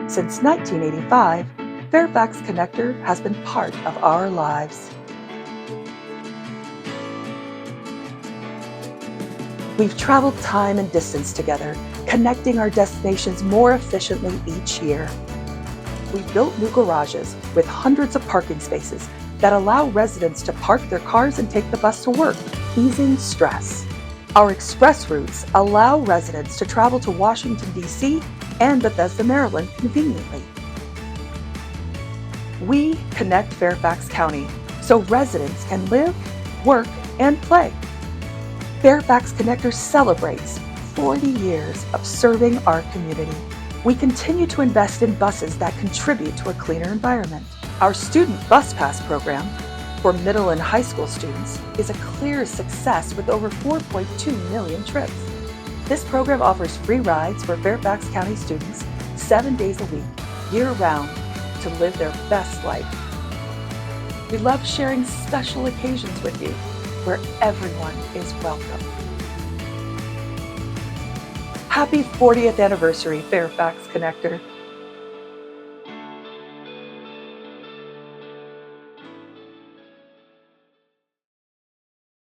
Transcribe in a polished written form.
Since 1985, Fairfax Connector has been part of our lives. We've traveled time and distance together, connecting our destinations more efficiently each year. We've built new garages with hundreds of parking spaces that allow residents to park their cars and take the bus to work, easing stress. Our express routes allow residents to travel to Washington, D.C. and Bethesda, Maryland conveniently. We connect Fairfax County so residents can live, work, and play. Fairfax Connector celebrates 40 years of serving our community. We continue to invest in buses that contribute to a cleaner environment. Our student bus pass program for middle and high school students is a clear success with over 4.2 million trips. This program offers free rides for Fairfax County students 7 days a week, year-round, to live their best life. We love sharing special occasions with you, where everyone is welcome. Happy 40th anniversary, Fairfax Connector.